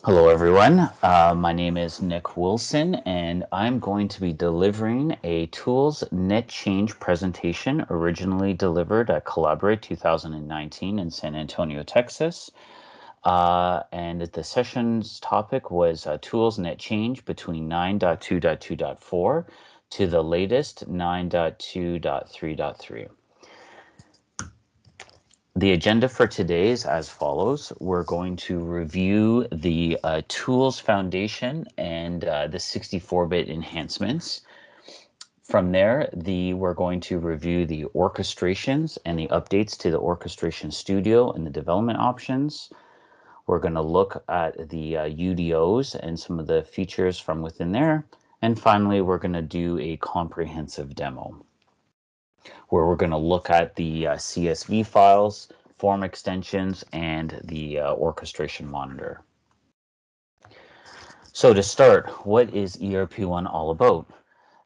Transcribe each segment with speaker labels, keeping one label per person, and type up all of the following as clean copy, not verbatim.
Speaker 1: Hello, everyone. My name is Nick Wilson, and I'm going to be delivering a Tools Net Change presentation originally delivered at Collaborate 2019 in San Antonio, Texas. And the session's topic was Tools Net Change between 9.2.2.4 to the latest 9.2.3.3. The agenda for today is as follows. We're going to review the Tools Foundation and the 64-bit enhancements. From there, we're going to review the orchestrations and the updates to the Orchestration Studio and the development options. We're going to look at the UDOs and some of the features from within there. And finally, we're going to do a comprehensive demo, where we're going to look at the CSV files, form extensions, and the orchestration monitor. So to start, what is ERP-One all about?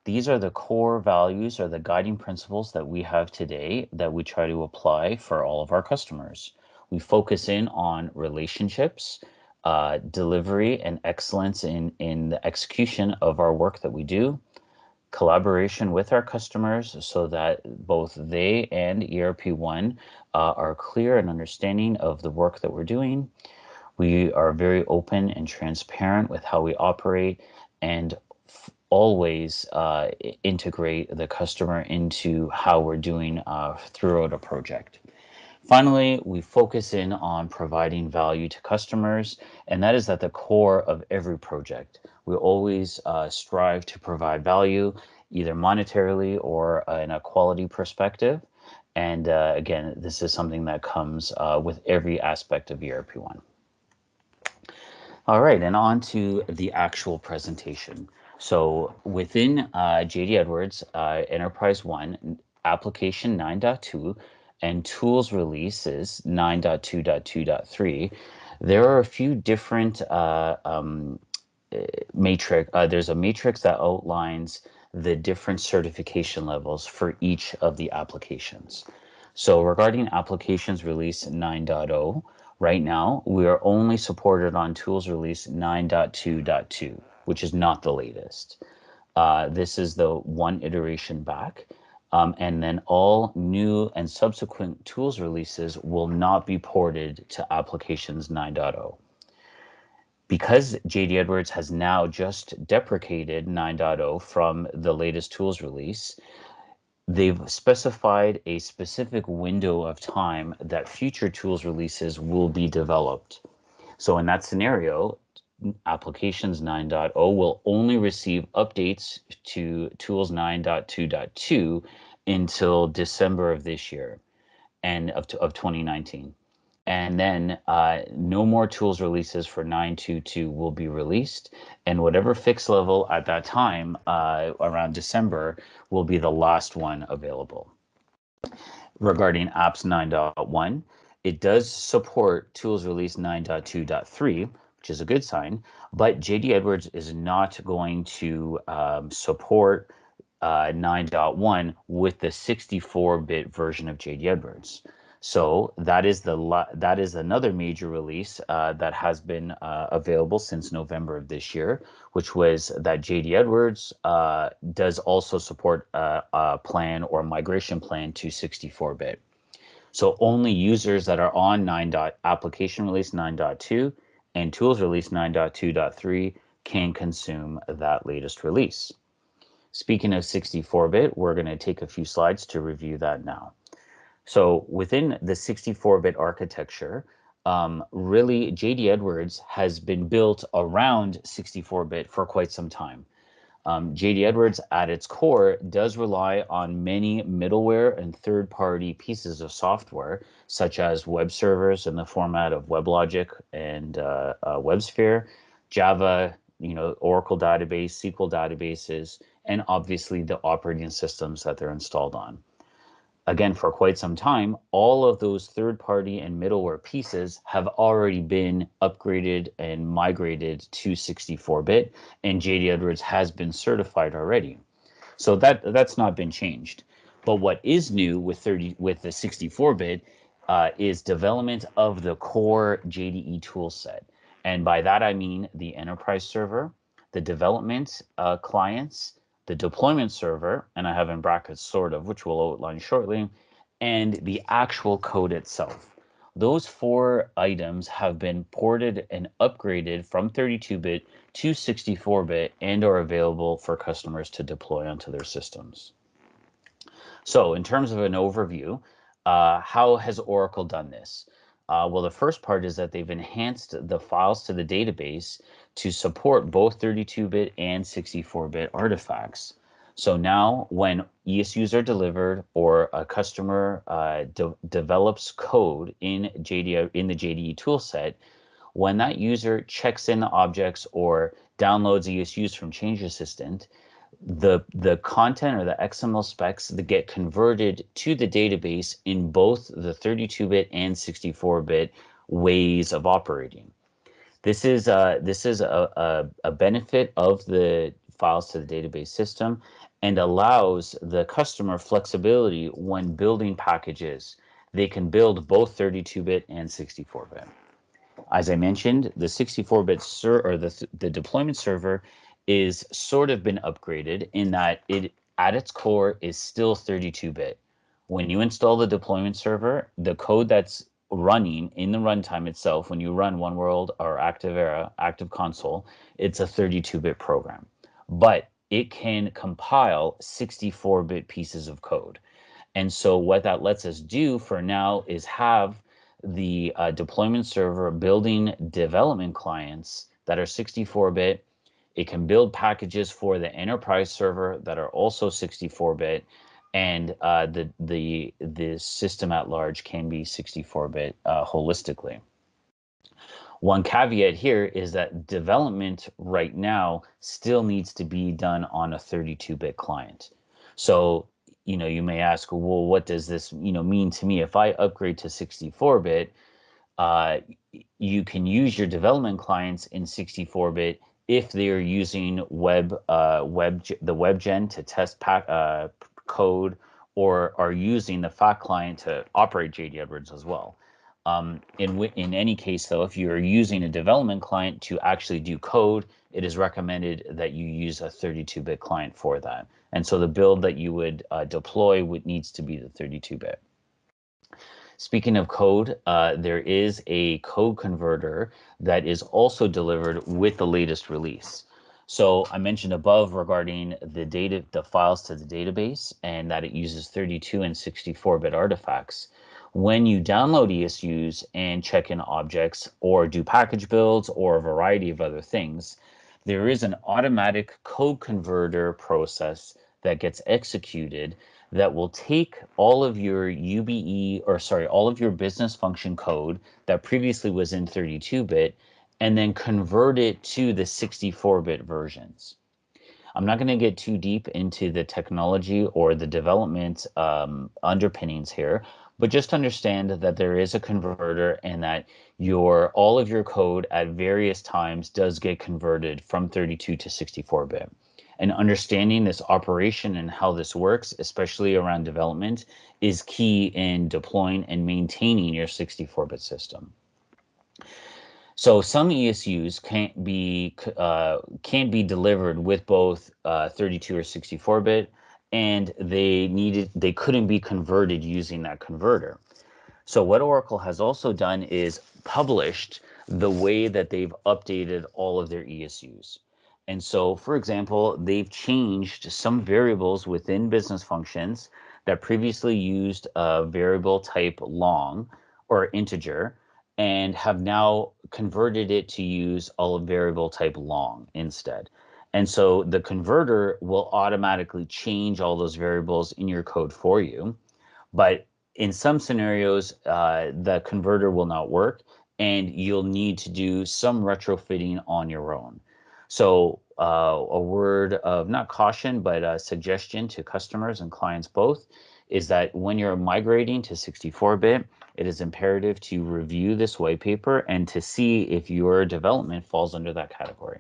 Speaker 1: These are the core values or the guiding principles that we have today that we try to apply for all of our customers. We focus in on relationships, delivery, and excellence in the execution of our work that we do, collaboration with our customers so that both they and ERP-One are clear and understanding of the work that we're doing. We are very open and transparent with how we operate and always integrate the customer into how we're doing throughout a project. Finally, we focus in on providing value to customers, and that is at the core of every project. We always strive to provide value, either monetarily or in a quality perspective. And again, this is something that comes with every aspect of ERP-One. All right, and on to the actual presentation. So within JD Edwards Enterprise One, application 9.2 and tools releases 9.2.2.3, there are a few different matrix. There's a matrix that outlines the different certification levels for each of the applications. So regarding applications release 9.0, right now we are only supported on tools release 9.2.2, which is not the latest. This is the one iteration back. And then all new and subsequent tools releases will not be ported to applications 9.0. Because JD Edwards has now just deprecated 9.0 from the latest tools release, they've specified a specific window of time that future tools releases will be developed. So in that scenario, applications 9.0 will only receive updates to tools 9.2.2 until December of this year and of 2019. And then no more tools releases for 9.2.2 will be released. And whatever fix level at that time, around December, will be the last one available. Regarding apps 9.1, it does support tools release 9.2.3, which is a good sign, but JD Edwards is not going to support 9.1 with the 64-bit version of JD Edwards. So that is another major release that has been available since November of this year, which was that JD Edwards does also support a plan or migration plan to 64-bit. So only users that are on application release 9.2 and tools release 9.2.3 can consume that latest release. Speaking of 64-bit, we're going to take a few slides to review that now. So within the 64-bit architecture, really JD Edwards has been built around 64-bit for quite some time. JD Edwards at its core does rely on many middleware and third-party pieces of software, such as web servers in the format of WebLogic and WebSphere, Java, Oracle database, SQL databases, and obviously the operating systems that they're installed on. Again, for quite some time, all of those third-party and middleware pieces have already been upgraded and migrated to 64-bit, and JD Edwards has been certified already. So that's not been changed. But what is new with the 64-bit is development of the core JDE toolset. And by that, I mean the enterprise server, the development clients, the deployment server, and I have in brackets sort of, which we'll outline shortly, and the actual code itself. Those four items have been ported and upgraded from 32-bit to 64-bit and are available for customers to deploy onto their systems. So in terms of an overview, how has Oracle done this? Well, the first part is that they've enhanced the files to the database to support both 32-bit and 64-bit artifacts. So now when ESUs are delivered or a customer develops code in the JDE toolset, when that user checks in the objects or downloads ESUs from Change Assistant, the content or the XML specs that get converted to the database in both the 32-bit and 64-bit ways of operating. This is a benefit of the files to the database system and allows the customer flexibility when building packages. They can build both 32-bit and 64-bit. As I mentioned, the 64-bit or the deployment server is sort of been upgraded in that it at its core is still 32-bit. When you install the deployment server, the code that's running in the runtime itself, when you run OneWorld or Active Console, it's a 32-bit program. But it can compile 64-bit pieces of code. And so what that lets us do for now is have the deployment server building development clients that are 64-bit. It can build packages for the enterprise server that are also 64-bit, and the system at large can be 64-bit holistically. One caveat here is that development right now still needs to be done on a 32-bit client. So, you may ask, well, what does this, mean to me? If I upgrade to 64-bit, you can use your development clients in 64-bit if they are using the WebGen to test code, or are using the FAT client to operate JD Edwards as well. In any case, though, if you're using a development client to actually do code, it is recommended that you use a 32-bit client for that. And so the build that you would deploy needs to be the 32-bit. Speaking of code, there is a code converter that is also delivered with the latest release. So I mentioned above regarding the files to the database and that it uses 32 and 64-bit artifacts. When you download ESUs and check in objects or do package builds or a variety of other things, there is an automatic code converter process that gets executed that will take all of your all of your business function code that previously was in 32-bit and then convert it to the 64-bit versions. I'm not going to get too deep into the technology or the development underpinnings here, but just understand that there is a converter and that all of your code at various times does get converted from 32 to 64-bit. And understanding this operation and how this works, especially around development, is key in deploying and maintaining your 64-bit system. So some ESUs can't be delivered with both 32 or 64-bit, and they couldn't be converted using that converter. So what Oracle has also done is published the way that they've updated all of their ESUs. And so, for example, they've changed some variables within business functions that previously used a variable type long or integer, and have now converted it to use a variable type long instead. And so the converter will automatically change all those variables in your code for you. But in some scenarios, the converter will not work, and you'll need to do some retrofitting on your own. So a word of not caution, but a suggestion to customers and clients both is that when you're migrating to 64-bit, it is imperative to review this white paper and to see if your development falls under that category.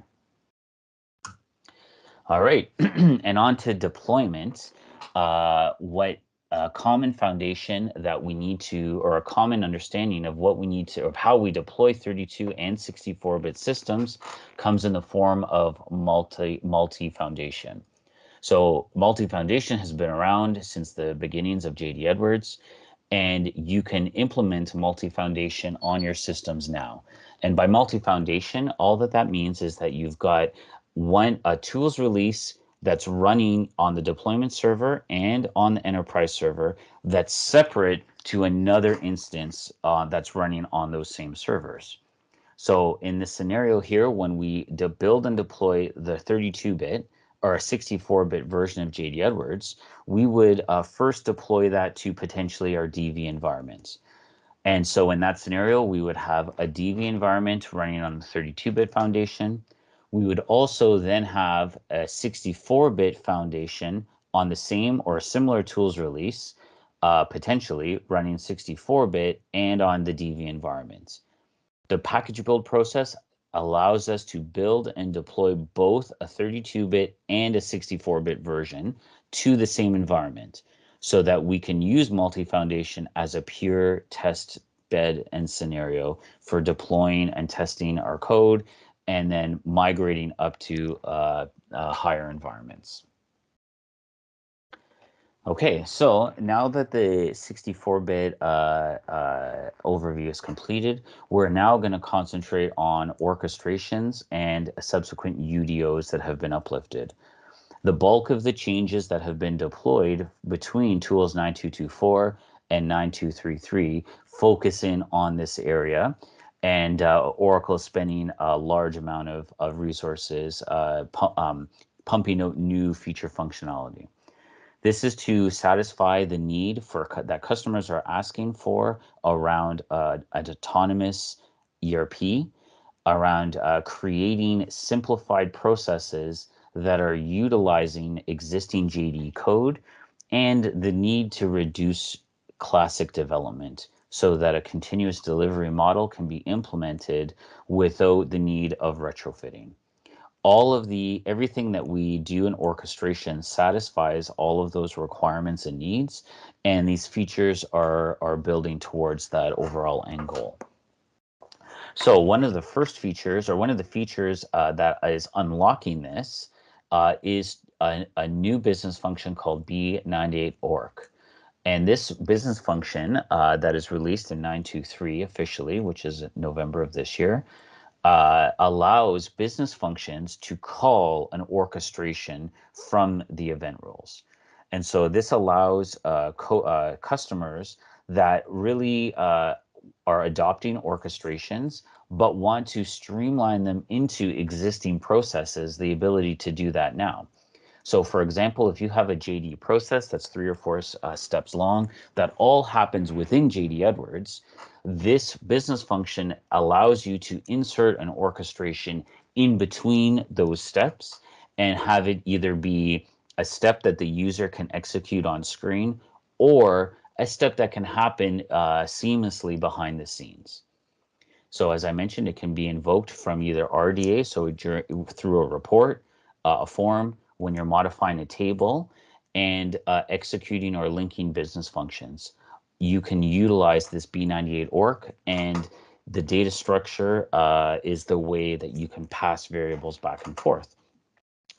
Speaker 1: All right, and on to deployment. What a common foundation that we need to, or a common understanding of what we need to, of how we deploy 32 and 64-bit systems comes in the form of multi-foundation. So multi-foundation has been around since the beginnings of J.D. Edwards, and you can implement multi-foundation on your systems now. And by multi-foundation, all that means is that you've got a tools release that's running on the deployment server and on the enterprise server that's separate to another instance that's running on those same servers. So in this scenario here, when we build and deploy the 32-bit or a 64-bit version of JD Edwards, we would first deploy that to potentially our DV environment. And so in that scenario, we would have a DV environment running on the 32-bit foundation. We would also then have a 64-bit foundation on the same or similar tools release, potentially running 64-bit and on the DV environment. The package build process allows us to build and deploy both a 32-bit and a 64-bit version to the same environment so that we can use multi-foundation as a pure test bed and scenario for deploying and testing our code and then migrating up to higher environments. Okay, so now that the 64-bit overview is completed, we're now going to concentrate on orchestrations and subsequent UDOs that have been uplifted. The bulk of the changes that have been deployed between tools 9224 and 9233 focus in on this area, and Oracle is spending a large amount of resources pumping out new feature functionality. This is to satisfy the need that customers are asking for around an autonomous ERP, around creating simplified processes that are utilizing existing JD code, and the need to reduce classic development so that a continuous delivery model can be implemented without the need of retrofitting. Everything that we do in orchestration satisfies all of those requirements and needs, and these features are building towards that overall end goal. So one of the first features, or one of the features that is unlocking this, is a new business function called B98Orc. And this business function that is released in 923 officially, which is November of this year, allows business functions to call an orchestration from the event rules. And so this allows customers that really are adopting orchestrations but want to streamline them into existing processes, the ability to do that now. So for example, if you have a JD process that's 3 or 4 steps long that all happens within JD Edwards, this business function allows you to insert an orchestration in between those steps and have it either be a step that the user can execute on screen or a step that can happen seamlessly behind the scenes. So as I mentioned, it can be invoked from either RDA, so through a report, a form, when you're modifying a table, and executing or linking business functions. You can utilize this B98Orc, and the data structure is the way that you can pass variables back and forth.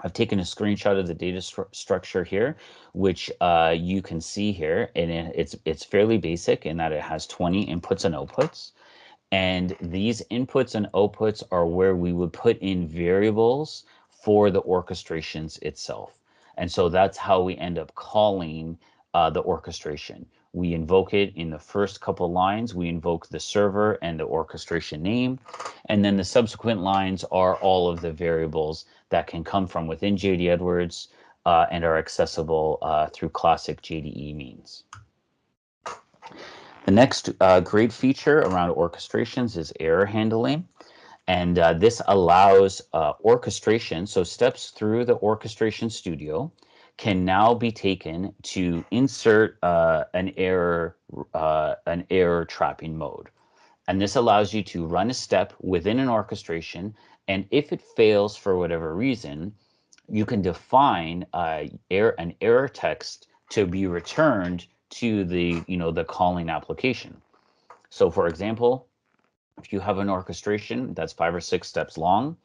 Speaker 1: I've taken a screenshot of the data structure here, which you can see here, and it's fairly basic in that it has 20 inputs and outputs. And these inputs and outputs are where we would put in variables for the orchestrations itself. And so that's how we end up calling the orchestration. We invoke it in the first couple lines. We invoke the server and the orchestration name. And then the subsequent lines are all of the variables that can come from within JD Edwards and are accessible through classic JDE means. The next great feature around orchestrations is error handling. And this allows orchestration, so steps through the orchestration studio can now be taken to insert an error trapping mode. And this allows you to run a step within an orchestration, and if it fails for whatever reason, you can define an error text to be returned to the, the calling application. So for example, if you have an orchestration that's 5 or 6 steps long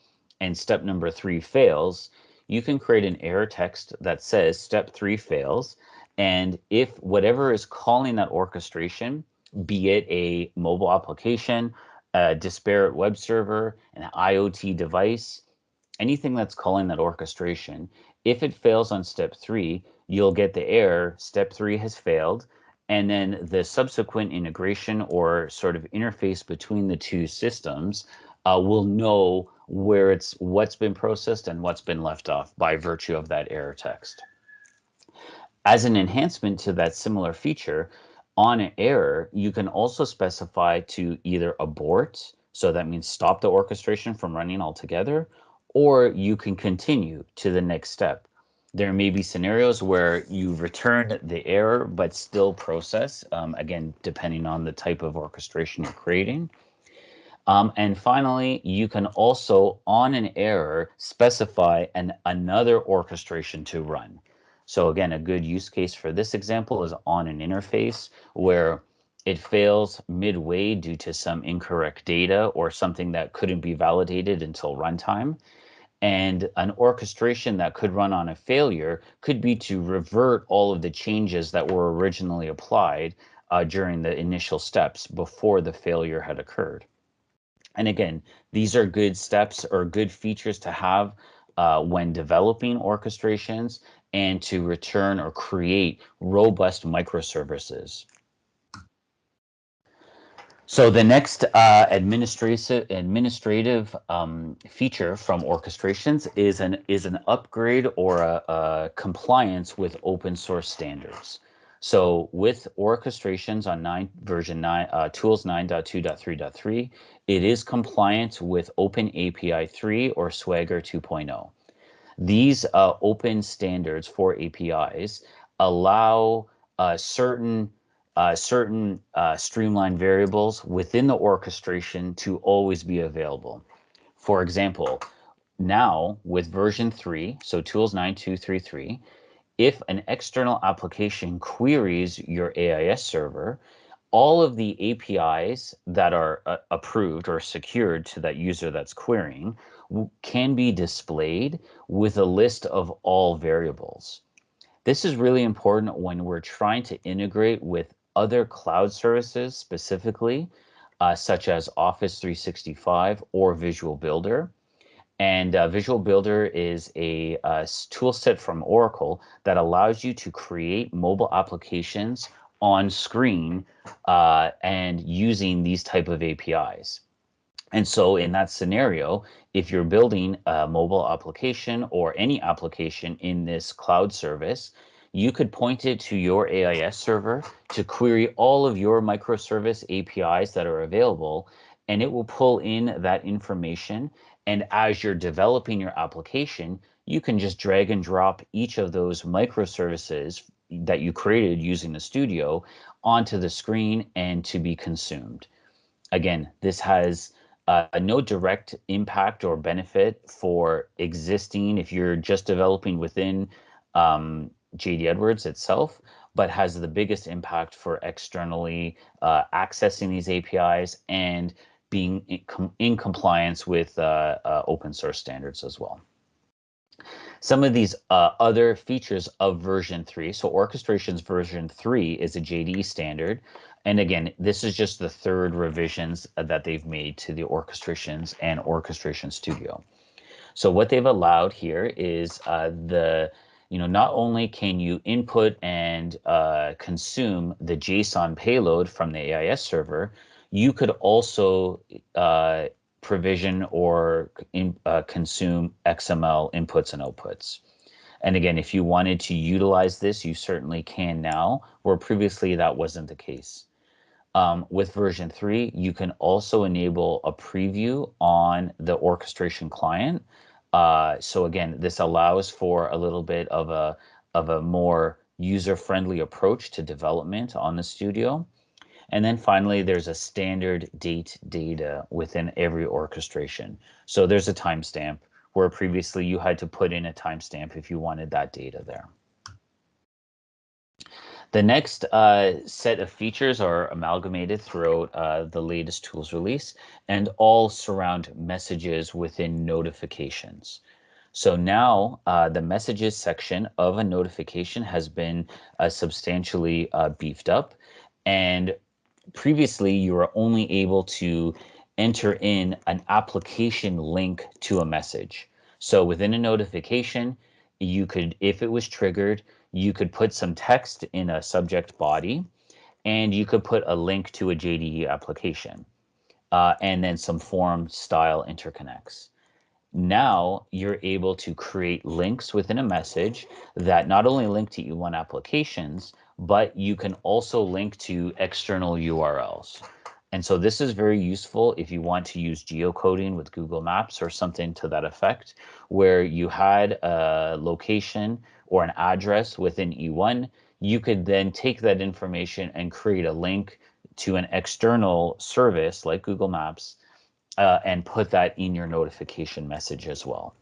Speaker 1: and step number 3 fails, you can create an error text that says step 3 fails. And if whatever is calling that orchestration, be it a mobile application, a disparate web server, an IoT device, anything that's calling that orchestration, if it fails on step 3, you'll get the error, step 3 has failed, and then the subsequent integration or sort of interface between the two systems will know what's been processed and what's been left off by virtue of that error text. As an enhancement to that similar feature, on an error, you can also specify to either abort, so that means stop the orchestration from running altogether, or you can continue to the next step. There may be scenarios where you return the error but still process, again, depending on the type of orchestration you're creating. And finally, you can also, on an error, specify another orchestration to run. So again, a good use case for this example is on an interface where it fails midway due to some incorrect data or something that couldn't be validated until runtime. And an orchestration that could run on a failure could be to revert all of the changes that were originally applied during the initial steps before the failure had occurred. And again, these are good steps or good features to have when developing orchestrations and to return or create robust microservices. So the next administrative feature from orchestrations is an upgrade or a compliance with open source standards. So with orchestrations on version 9 tools 9.2.3.3, it is compliant with Open API 3 or Swagger 2.0. These open standards for APIs allow certain streamlined variables within the orchestration to always be available. For example, now with version 3, so tools 9.2.3.3, if an external application queries your AIS server, all of the APIs that are approved or secured to that user that's querying can be displayed with a list of all variables. This is really important when we're trying to integrate with other cloud services specifically, such as Office 365 or Visual Builder. And Visual Builder is a tool set from Oracle that allows you to create mobile applications on screen and using these type of APIs. And so in that scenario, if you're building a mobile application or any application in this cloud service, you could point it to your AIS server to query all of your microservice APIs that are available, and it will pull in that information. And as you're developing your application, you can just drag and drop each of those microservices that you created using the studio onto the screen and to be consumed. Again, this has no direct impact or benefit for existing if you're just developing within JD Edwards itself, but has the biggest impact for externally accessing these APIs and being in compliance with open source standards as well. Some of these other features of version 3, so orchestrations version 3 is a JDE standard. And again, this is just the third revisions that they've made to the orchestrations and Orchestration Studio. So what they've allowed here is not only can you input and consume the JSON payload from the AIS server, you could also provision or consume XML inputs and outputs. And again, if you wanted to utilize this, you certainly can now, where previously that wasn't the case. With version 3, you can also enable a preview on the orchestration client. So again, this allows for a little bit of a more user-friendly approach to development on the studio. And then finally, there's a standard date data within every orchestration. So there's a timestamp where previously you had to put in a timestamp if you wanted that data there. The next set of features are amalgamated throughout the latest tools release and all surround messages within notifications. So now the messages section of a notification has been substantially beefed up. And previously, you were only able to enter in an application link to a message. So within a notification, you could, if it was triggered, you could put some text in a subject body and you could put a link to a JDE application and then some form style interconnects. Now you're able to create links within a message that not only link to E1 applications, but you can also link to external URLs. And so this is very useful if you want to use geocoding with Google Maps or something to that effect, where you had a location or an address within E1, you could then take that information and create a link to an external service like Google Maps and put that in your notification message as well.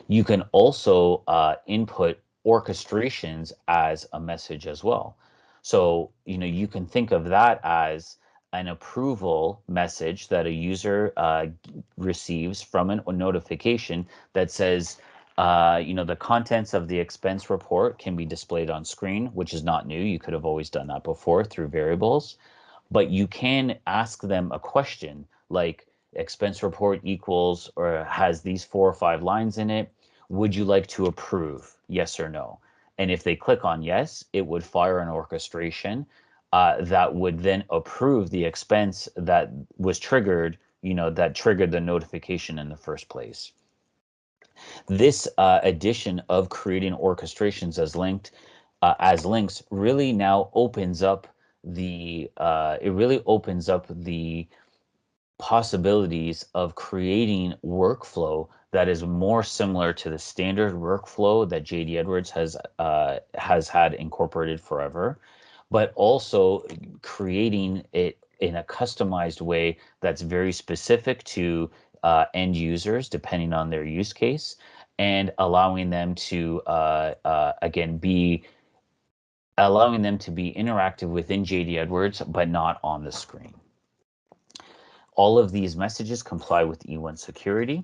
Speaker 1: You can also input orchestrations as a message as well. So, you can think of that as an approval message that a user receives from a notification that says, the contents of the expense report can be displayed on screen, which is not new. You could have always done that before through variables, but you can ask them a question like expense report equals or has these 4 or 5 lines in it. Would you like to approve? Yes or no? And if they click on yes, it would fire an orchestration that would then approve the expense that was triggered, that triggered the notification in the first place. This addition of creating orchestrations as links really now opens up the possibilities of creating workflow that is more similar to the standard workflow that JD Edwards has had incorporated forever, but also creating it in a customized way that's very specific to end users depending on their use case, and again be allowing them to be interactive within JD Edwards, but not on the screen. All of these messages comply with E1 security.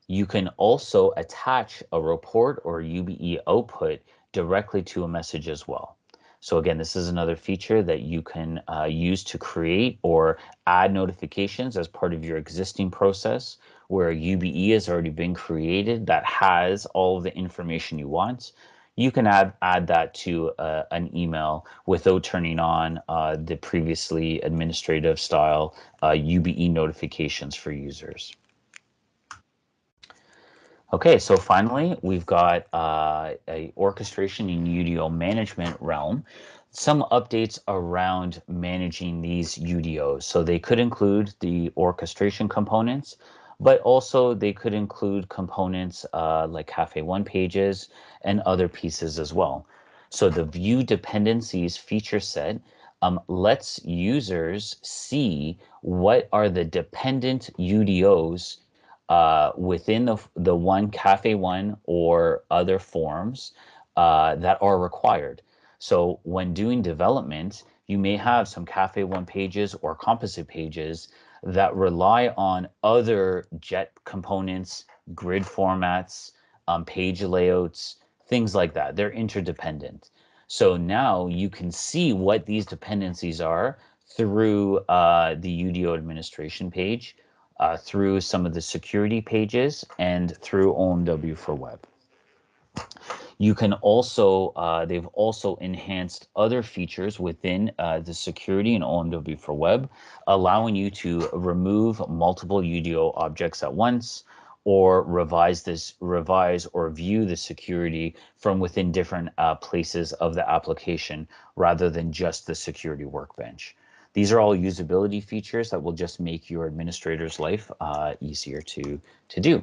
Speaker 1: You can also attach a report or UBE output directly to a message as well. So again, this is another feature that you can use to create or add notifications as part of your existing process where a UBE has already been created that has all of the information you want. You can add that to an email without turning on the previously administrative style UBE notifications for users. Okay, so finally, we've got a orchestration in UDO management realm. Some updates around managing these UDOs. So they could include the orchestration components, but also they could include components like Cafe1 pages and other pieces as well. So the view dependencies feature set lets users see what are the dependent UDOs within the one Cafe1 or other forms that are required. So when doing development, you may have some Cafe1 pages or composite pages that rely on other JET components, grid formats, page layouts, things like that. They're interdependent. So now you can see what these dependencies are through the UDO administration page, through some of the security pages, and through OMW for web. You can also, they've also enhanced other features within the security in OMW for web, allowing you to remove multiple UDO objects at once, or revise or view the security from within different places of the application rather than just the security workbench. These are all usability features that will just make your administrator's life easier to do.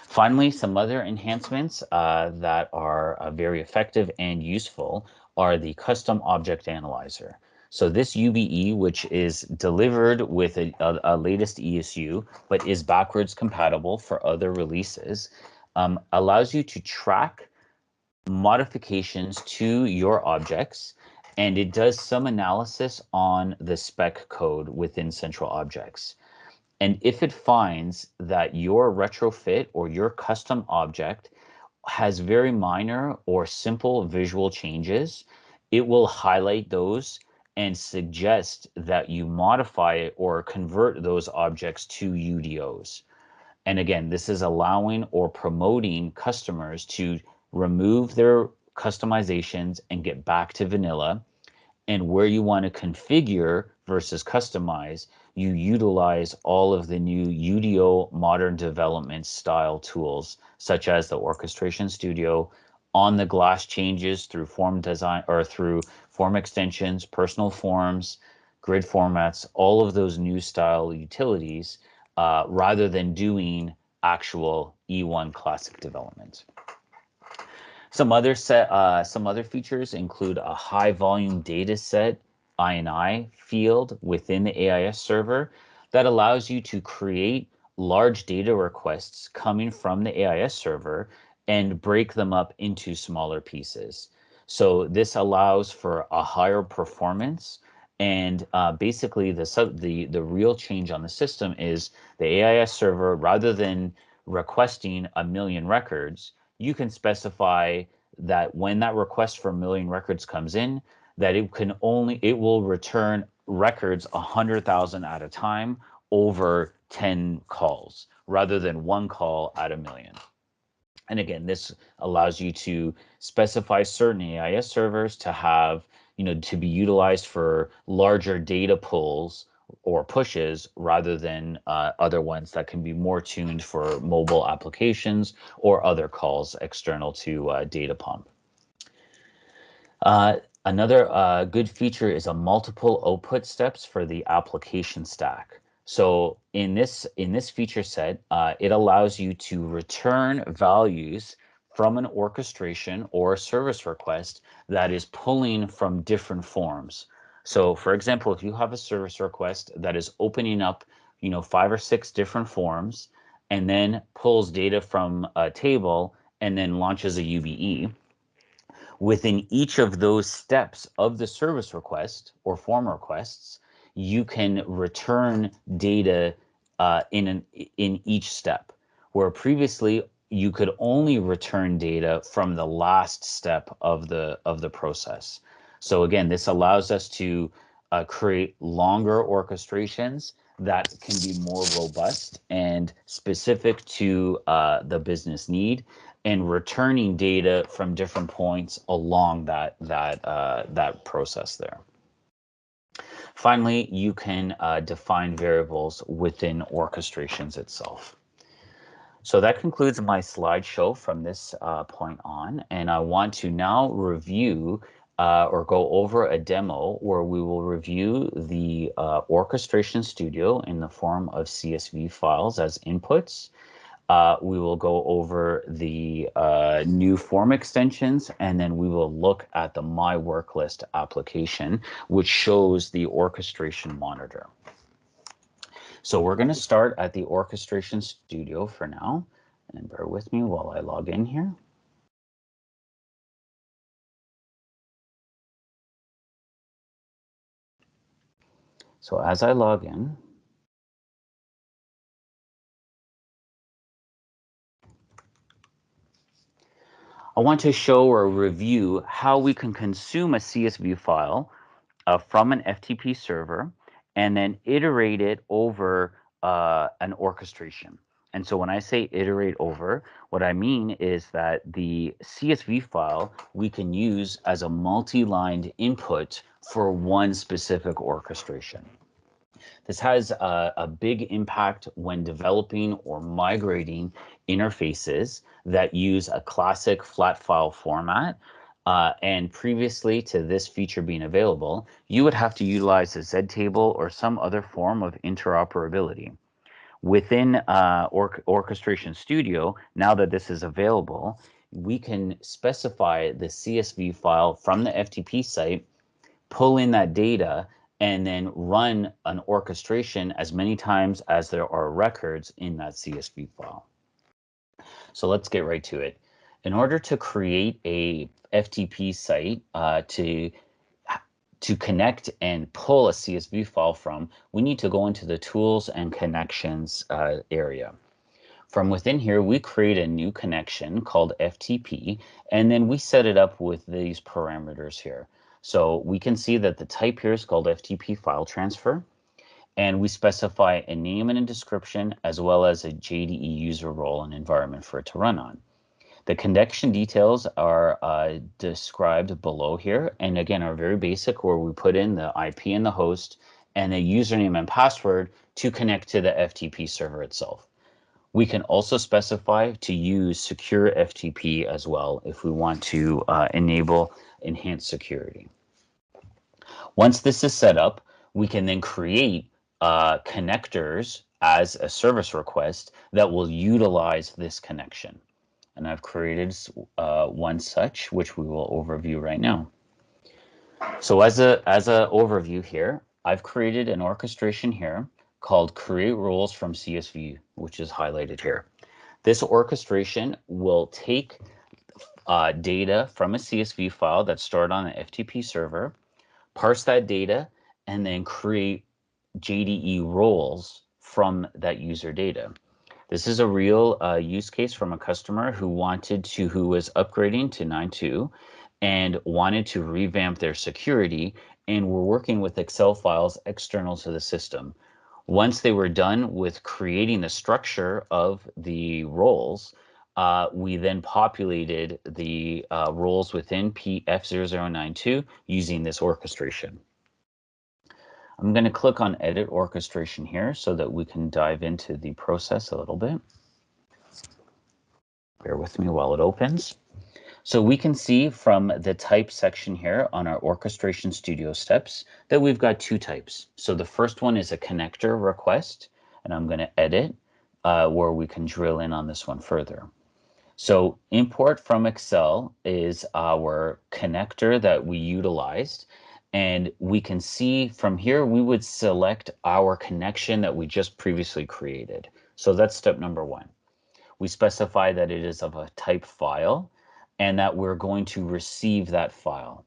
Speaker 1: Finally, some other enhancements that are very effective and useful are the custom object analyzer. So this UBE, which is delivered with a latest ESU, but is backwards compatible for other releases, allows you to track modifications to your objects, and it does some analysis on the spec code within central objects. And if it finds that your retrofit or your custom object has very minor or simple visual changes, it will highlight those and suggest that you modify it or convert those objects to UDOs. And again, this is allowing or promoting customers to remove their customizations and get back to vanilla. And where you want to configure versus customize, you utilize all of the new UDO modern development style tools, such as the Orchestration Studio, on the glass changes through form design or through form extensions, personal forms, grid formats, all of those new style utilities, rather than doing actual E1 classic development. Some other features include a high volume data set INI field within the AIS server that allows you to create large data requests coming from the AIS server and break them up into smaller pieces. So this allows for a higher performance. And basically, the real change on the system is the AIS server, rather than requesting a million records, you can specify that when that request for a million records comes in, that it will return records 100,000 at a time over 10 calls rather than one call at a million. And again, this allows you to specify certain AIS servers to have, to be utilized for larger data pulls or pushes rather than other ones that can be more tuned for mobile applications or other calls external to data pump. Another good feature is a multiple output steps for the application stack. So in this feature set, it allows you to return values from an orchestration or a service request that is pulling from different forms. So for example, if you have a service request that is opening up, 5 or 6 different forms and then pulls data from a table and then launches a UBE, within each of those steps of the service request or form requests, you can return data in each step, where previously you could only return data from the last step of the process. So again, this allows us to create longer orchestrations that can be more robust and specific to the business need, and returning data from different points along that process there. Finally, you can define variables within orchestrations itself. So that concludes my slideshow from this point on, and I want to now review or go over a demo where we will review the Orchestration Studio in the form of CSV files as inputs. We will go over the new form extensions, and then we will look at the My Work List application, which shows the orchestration monitor. So we're going to start at the Orchestration Studio for now, and bear with me while I log in here. So as I log in, I want to show or review how we can consume a CSV file from an FTP server and then iterate it over an orchestration. And so when I say iterate over, what I mean is that the CSV file we can use as a multi-lined input for one specific orchestration. This has a big impact when developing or migrating interfaces that use a classic flat file format. And previously to this feature being available, you would have to utilize a Z table or some other form of interoperability. Within Orchestration Studio, now that this is available, we can specify the CSV file from the FTP site, pull in that data, and then run an orchestration as many times as there are records in that CSV file. So let's get right to it. In order to create a FTP site to connect and pull a CSV file from, we need to go into the Tools and Connections area. From within here, we create a new connection called FTP, and then we set it up with these parameters here. So we can see that the type here is called FTP file transfer, and we specify a name and a description, as well as a JDE user role and environment for it to run on. The connection details are described below here, and again are very basic, where we put in the IP and the host and the username and password to connect to the FTP server itself. We can also specify to use secure FTP as well if we want to enable enhanced security. Once this is set up, we can then create connectors as a service request that will utilize this connection. And I've created one such, which we will overview right now. So as a overview here, I've created an orchestration here called Create Roles from CSV, which is highlighted here. This orchestration will take data from a CSV file that's stored on an FTP server, parse that data, and then create JDE roles from that user data. This is a real use case from a customer who was upgrading to 9.2 and wanted to revamp their security, and were working with Excel files external to the system. Once they were done with creating the structure of the roles, we then populated the roles within F0092 using this orchestration. I'm going to click on Edit Orchestration here so that we can dive into the process a little bit. Bear with me while it opens. So we can see from the type section here on our Orchestration Studio steps that we've got two types. So the first one is a connector request, and I'm going to edit where we can drill in on this one further. So import from Excel is our connector that we utilized. And we can see from here, we would select our connection that we just previously created. So that's step number one. We specify that it is of a type file and that we're going to receive that file.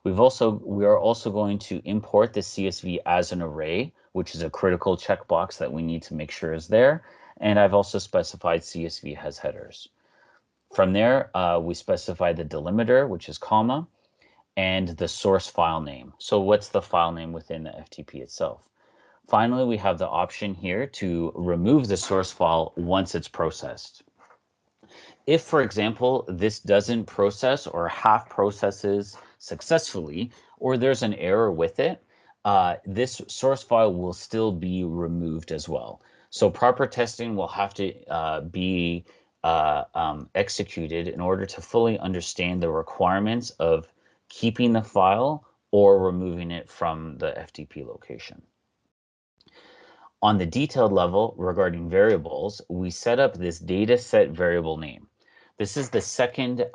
Speaker 1: We are also going to import the CSV as an array, which is a critical checkbox that we need to make sure is there. And I've also specified CSV has headers. From there, we specify the delimiter, which is comma, and the source file name. So what's the file name within the FTP itself? Finally, we have the option here to remove the source file once it's processed. If, for example, this doesn't process or half processes successfully, or there's an error with it, this source file will still be removed as well. So proper testing will have to be executed in order to fully understand the requirements of keeping the file or removing it from the FTP location. On the detailed level regarding variables, we set up this data set variable name. This is the second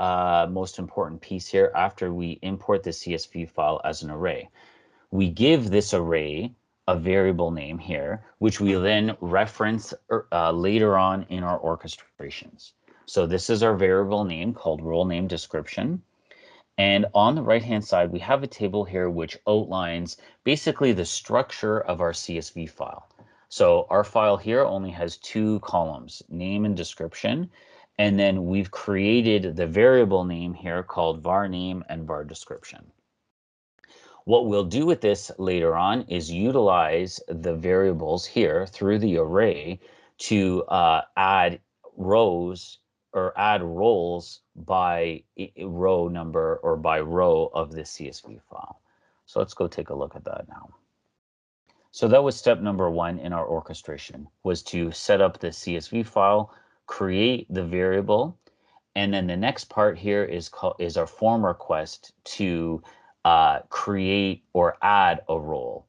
Speaker 1: most important piece here after we import the CSV file as an array. We give this array a variable name here, which we then reference later on in our orchestrations. So this is our variable name called role name description. And on the right-hand side, we have a table here which outlines basically the structure of our CSV file. So our file here only has two columns, name and description. And then we've created the variable name here called var name and var description. What we'll do with this later on is utilize the variables here through the array to add rows or add roles by row number or by row of the CSV file. So let's go take a look at that now. So that was step number one in our orchestration, was to set up the CSV file, create the variable, and then the next part here is our form request to create or add a role.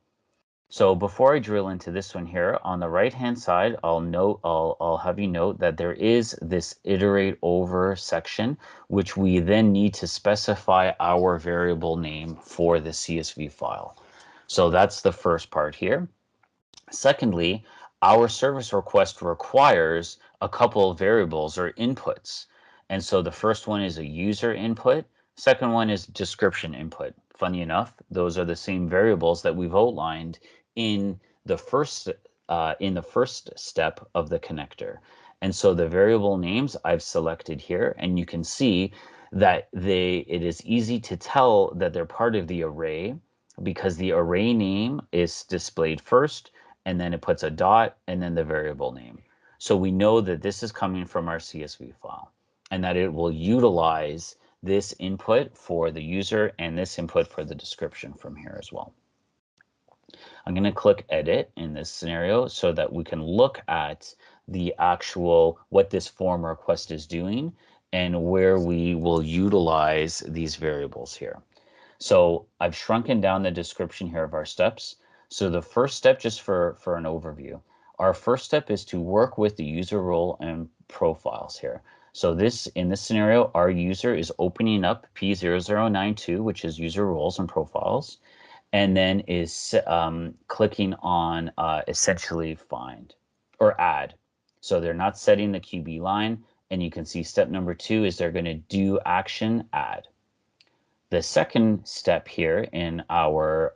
Speaker 1: So before I drill into this one here, on the right-hand side, I'll have you note that there is this iterate over section, which we then need to specify our variable name for the CSV file. So that's the first part here. Secondly, our service request requires a couple of variables or inputs. And so the first one is a user input. Second one is description input. Funny enough, those are the same variables that we've outlined in the first step of the connector. And so the variable names I've selected here, and you can see that it is easy to tell that they're part of the array because the array name is displayed first, and then it puts a dot and then the variable name. So we know that this is coming from our CSV file and that it will utilize this input for the user and this input for the description from here as well. I'm going to click edit in this scenario so that we can look at the actual what this form request is doing and where we will utilize these variables here. So I've shrunken down the description here of our steps. So the first step, just for an overview, our first step is to work with the user role and profiles here. So in this scenario, our user is opening up P0092, which is user roles and profiles, and then is clicking on essentially find or add. So they're not setting the QB line, and you can see step number 2 is they're going to do action add. The second step here in our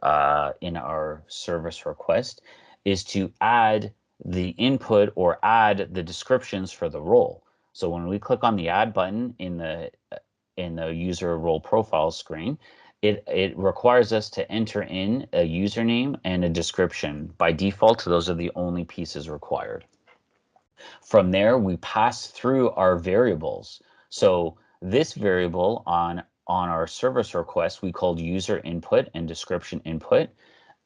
Speaker 1: service request is to add the input or add the descriptions for the role. So when we click on the add button in the user role profile screen, it requires us to enter in a username and a description. By default, those are the only pieces required. From there, we pass through our variables. So this variable on our service request, we called user input and description input.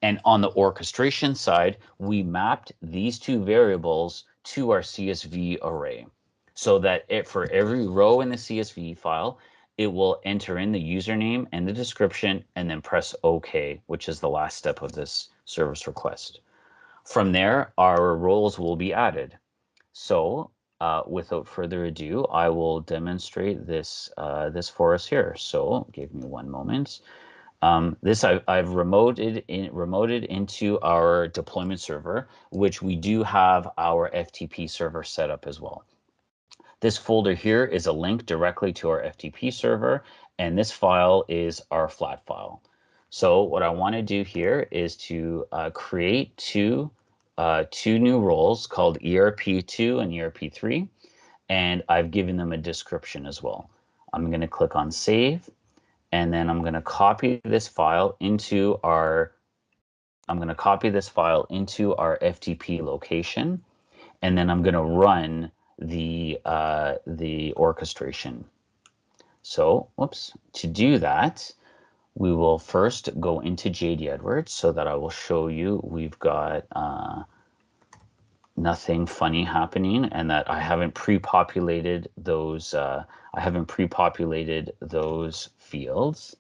Speaker 1: And on the orchestration side, we mapped these two variables to our CSV array so that for every row in the CSV file, it will enter in the username and the description and then press OK, which is the last step of this service request. From there, our roles will be added. So without further ado, I will demonstrate this for us here. So give me one moment. This I've remoted into our deployment server, which we do have our FTP server set up as well. This folder here is a link directly to our FTP server, and this file is our flat file. So what I want to do here is to create two new roles called ERP-2 and ERP-3, and I've given them a description as well. I'm going to click on save, and then I'm going to copy this file into our FTP location, and then I'm going to run the orchestration. So, to do that, we will first go into JD Edwards so that I will show you we've got nothing funny happening and that I haven't pre-populated those fields.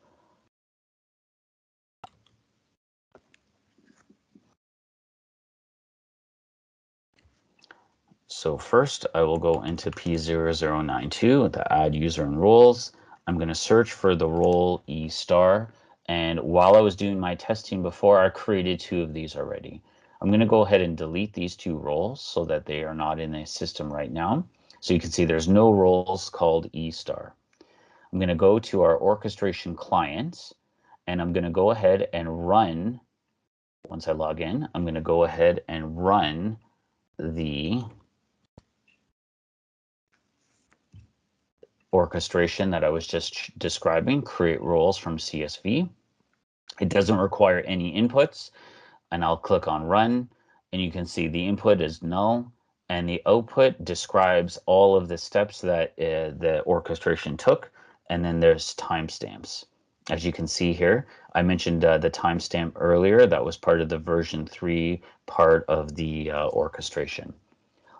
Speaker 1: So first I will go into P0092, the add user and roles. I'm going to search for the role E star. And while I was doing my testing before, I created 2 of these already. I'm going to go ahead and delete these 2 roles so that they are not in the system right now. So you can see there's no roles called E star. I'm going to go to our orchestration client, and I'm going to go ahead and run, once I log in, I'm going to go ahead and run the orchestration that I was just describing, create roles from CSV. It doesn't require any inputs, and I'll click on run, and you can see the input is null, and the output describes all of the steps that the orchestration took, and then there's timestamps. As you can see here, I mentioned the timestamp earlier. That was part of the version 3 part of the orchestration.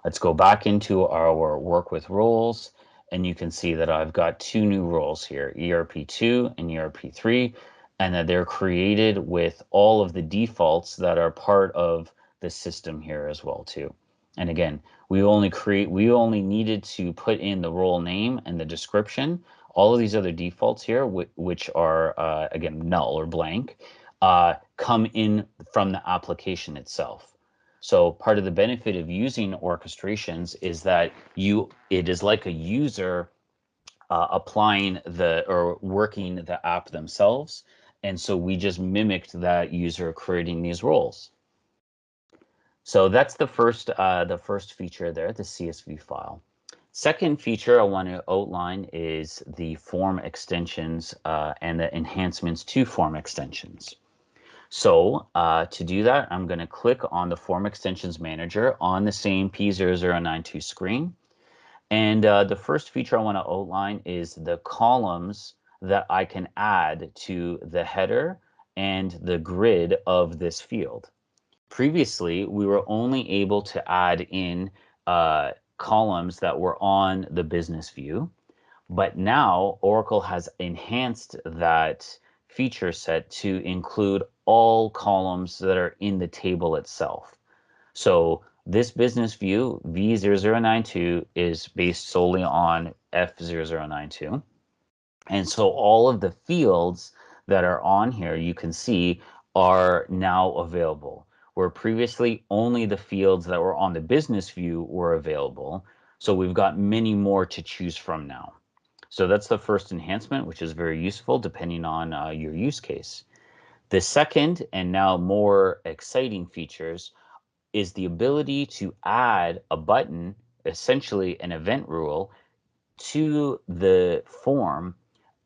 Speaker 1: Let's go back into our work with roles, and you can see that I've got 2 new roles here, ERP-2 and ERP-3, and that they're created with all of the defaults that are part of the system here as well too. And again, we only needed to put in the role name and the description. All of these other defaults here, which are again null or blank, come in from the application itself. So part of the benefit of using orchestrations is that it is like a user applying or working the app themselves. And so we just mimicked that user creating these roles. So that's the first feature there, the CSV file. Second feature I want to outline is the form extensions and the enhancements to form extensions. So to do that, I'm going to click on the Form Extensions Manager on the same P0092 screen. And the first feature I want to outline is the columns that I can add to the header and the grid of this field. Previously, we were only able to add in columns that were on the business view, but now Oracle has enhanced that feature set to include all columns that are in the table itself. So this business view, V0092, is based solely on F0092. And so all of the fields that are on here, you can see, are now available, where previously only the fields that were on the business view were available. So we've got many more to choose from now. So that's the first enhancement, which is very useful depending on your use case. The second and now more exciting features is the ability to add a button, essentially an event rule, to the form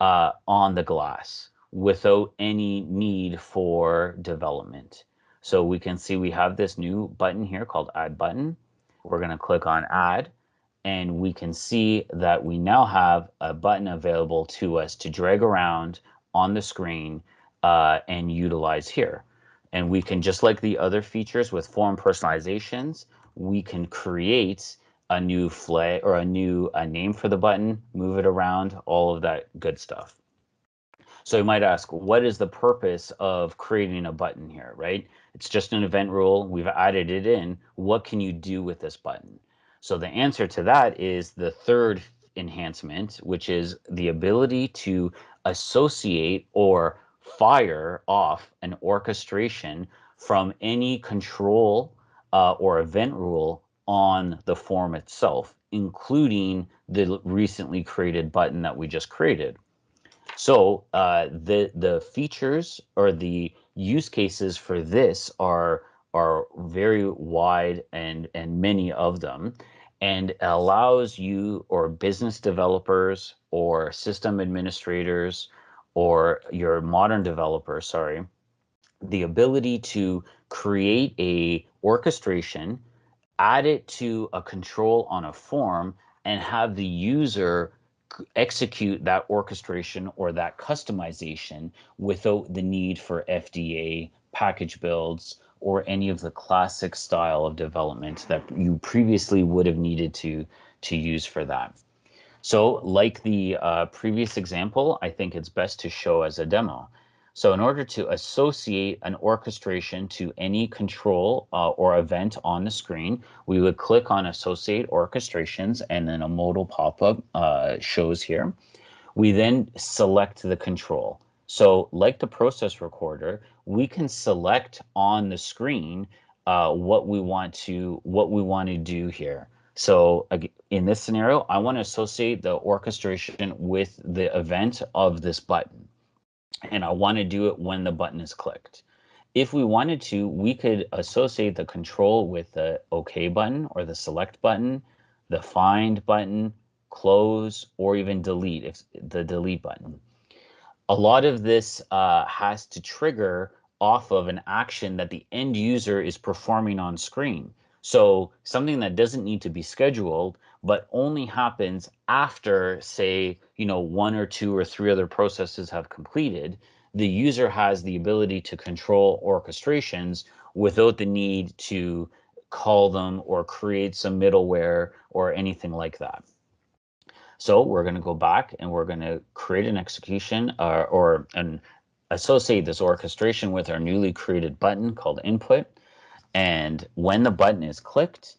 Speaker 1: on the glass without any need for development. So we can see we have this new button here called Add Button. We're going to click on Add, and we can see that we now have a button available to us to drag around on the screen and utilize here. And we can, just like the other features with form personalizations, we can create a new flag or a new name for the button, move it around, all of that good stuff. So you might ask, what is the purpose of creating a button here, right? It's just an event rule. We've added it in. What can you do with this button? So the answer to that is the third enhancement, which is the ability to associate or fire off an orchestration from any control or event rule on the form itself, including the recently created button that we just created. So the features or the use cases for this are very wide and many of them, and allows you or business developers or system administrators or your modern developers, sorry, the ability to create a orchestration, add it to a control on a form, and have the user execute that orchestration or that customization without the need for FDA, package builds, or any of the classic style of development that you previously would have needed to use for that. So like the previous example, I think it's best to show as a demo. So in order to associate an orchestration to any control or event on the screen, we would click on Associate Orchestrations, and then a modal pop-up shows here. We then select the control. So like the process recorder, we can select on the screen what we want to do here. So in this scenario, I want to associate the orchestration with the event of this button, and I want to do it when the button is clicked. If we wanted to, we could associate the control with the OK button or the select button, the find button, close, or even delete, if the delete button. A lot of this has to trigger off of an action that the end user is performing on screen. So something that doesn't need to be scheduled, but only happens after, say, one or two or three other processes have completed. The user has the ability to control orchestrations without the need to call them or create some middleware or anything like that. So we're going to go back and we're going to create an execution and associate this orchestration with our newly created button called input. And when the button is clicked,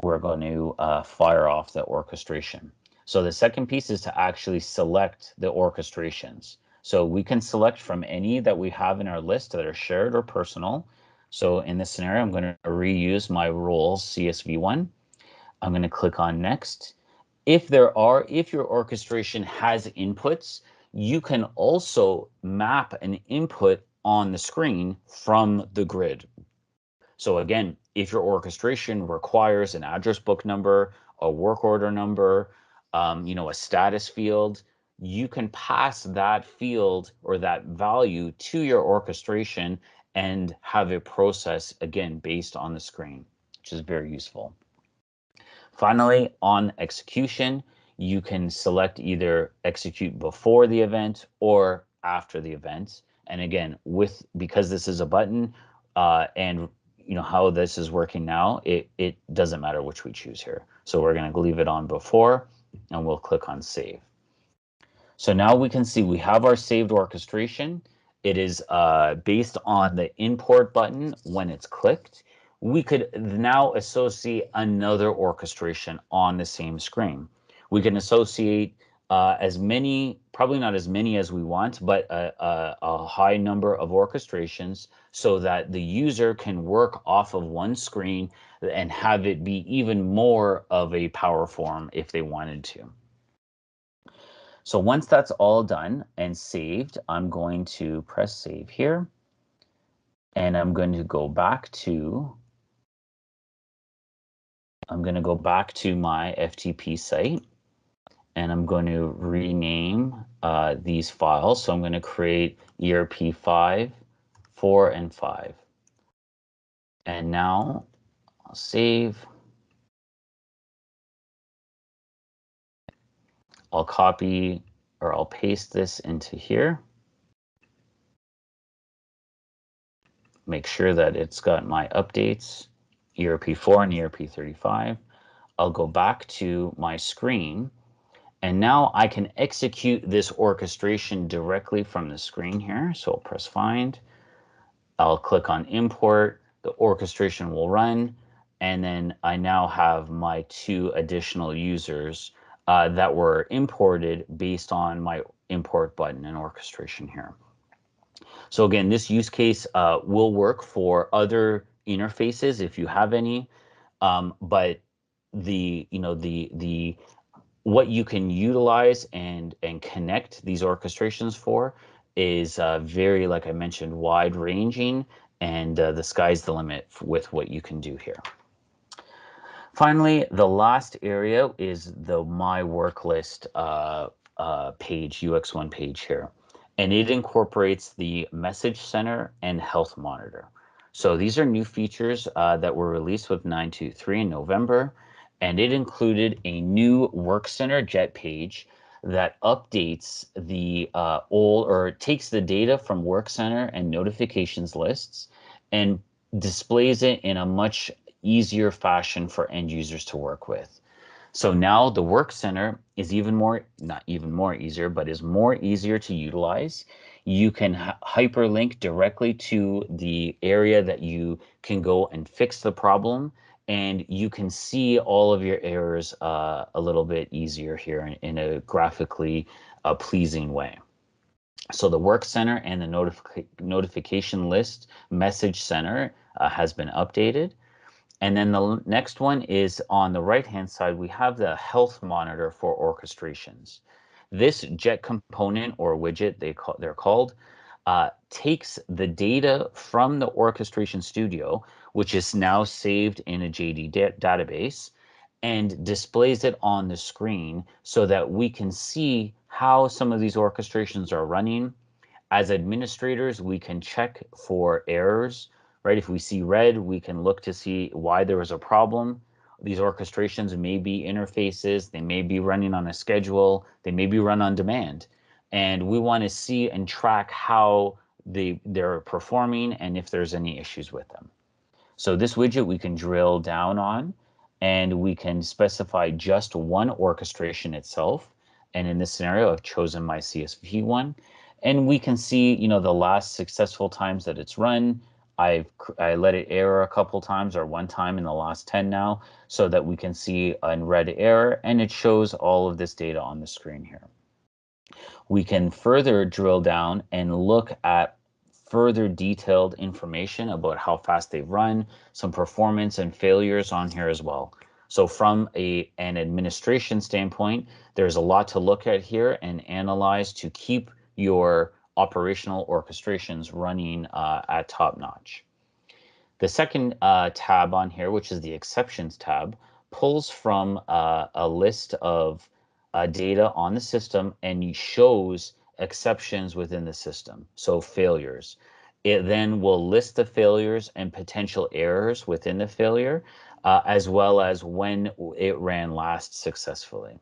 Speaker 1: we're going to fire off the orchestration. So the second piece is to actually select the orchestrations. So we can select from any that we have in our list that are shared or personal. So in this scenario, I'm going to reuse my roles CSV1. I'm going to click on next. If your orchestration has inputs, you can also map an input on the screen from the grid. So again, if your orchestration requires an address book number, a work order number, a status field, you can pass that field or that value to your orchestration and have it process again based on the screen, which is very useful. Finally, on execution, you can select either execute before the event or after the event. And again, because this is a button, and how this is working now, it doesn't matter which we choose here. So we're going to leave it on before, and we'll click on save. So now we can see we have our saved orchestration. It is based on the import button when it's clicked. We could now associate another orchestration on the same screen. We can associate as many, probably not as many as we want, but a high number of orchestrations so that the user can work off of one screen and have it be even more of a power form if they wanted to. So once that's all done and saved, I'm going to press save here. And I'm going to go back to my FTP site. And I'm going to rename these files. So I'm going to create ERP-5, 4, and 5. And now I'll save. I'll copy or I'll paste this into here. Make sure that it's got my updates, ERP-4 and ERP-35. I'll go back to my screen, and now I can execute this orchestration directly from the screen here. So I'll press find. I'll click on import. The orchestration will run, and then I now have my 2 additional users that were imported based on my import button and orchestration here. So again, this use case will work for other interfaces if you have any, but the what you can utilize and connect these orchestrations for is very, like I mentioned, wide ranging, and the sky's the limit with what you can do here. Finally, the last area is the My Work List page, UX1 page here. And it incorporates the Message Center and Health Monitor. So these are new features that were released with 9.2.3 in November. And it included a new Work Center Jet page that updates the takes the data from Work Center and notifications lists and displays it in a much easier fashion for end users to work with. So now the Work Center is not even more easier, but is more easier to utilize. You can hyperlink directly to the area that you can go and fix the problem, and you can see all of your errors a little bit easier here in a graphically pleasing way. So the Work Center and the notification list Message Center has been updated. And then the next one is on the right-hand side, we have the Health Monitor for orchestrations. This Jet component or widget, they're called, takes the data from the Orchestration Studio, which is now saved in a JD database, and displays it on the screen so that we can see how some of these orchestrations are running. As administrators, we can check for errors, right? If we see red, we can look to see why there was a problem. These orchestrations may be interfaces, they may be running on a schedule, they may be run on demand. And we want to see and track how they're performing and if there's any issues with them. So this widget we can drill down on, and we can specify just one orchestration itself. And in this scenario, I've chosen my CSV one. And we can see, the last successful times that it's run. I let it error a couple times, or one time in the last 10 now, so that we can see a red error, and it shows all of this data on the screen here. We can further drill down and look at further detailed information about how fast they've run, some performance and failures on here as well. So from an administration standpoint, there's a lot to look at here and analyze to keep your operational orchestrations running at top notch. The second tab on here, which is the exceptions tab, pulls from a list of data on the system and shows exceptions within the system, so failures. It then will list the failures and potential errors within the failure, as well as when it ran last successfully.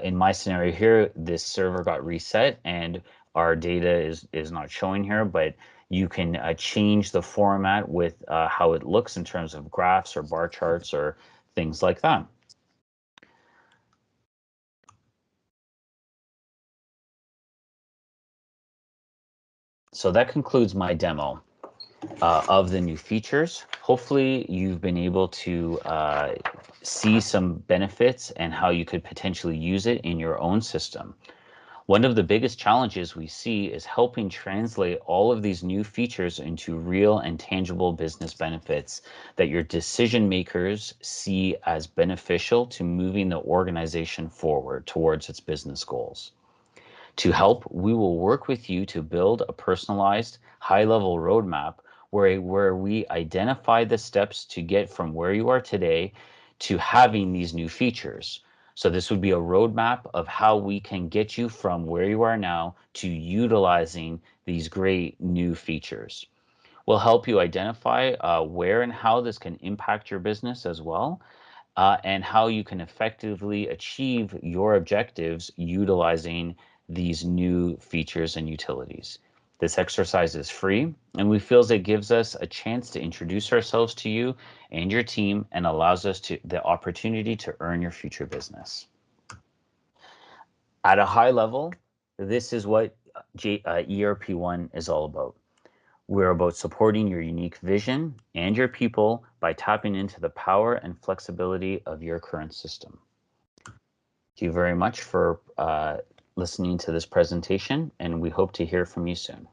Speaker 1: In my scenario here, this server got reset and our data is not showing here, but you can change the format with how it looks in terms of graphs or bar charts or things like that. So that concludes my demo of the new features. Hopefully you've been able to see some benefits and how you could potentially use it in your own system. One of the biggest challenges we see is helping translate all of these new features into real and tangible business benefits that your decision makers see as beneficial to moving the organization forward towards its business goals. To help, we will work with you to build a personalized, high-level roadmap where we identify the steps to get from where you are today to having these new features. So this would be a roadmap of how we can get you from where you are now to utilizing these great new features. We'll help you identify where and how this can impact your business as well, and how you can effectively achieve your objectives utilizing these new features and utilities. This exercise is free, and we feel it gives us a chance to introduce ourselves to you and your team and allows us to the opportunity to earn your future business. At a high level, this is what ERP-One is all about. We're about supporting your unique vision and your people by tapping into the power and flexibility of your current system. Thank you very much for listening to this presentation, and we hope to hear from you soon.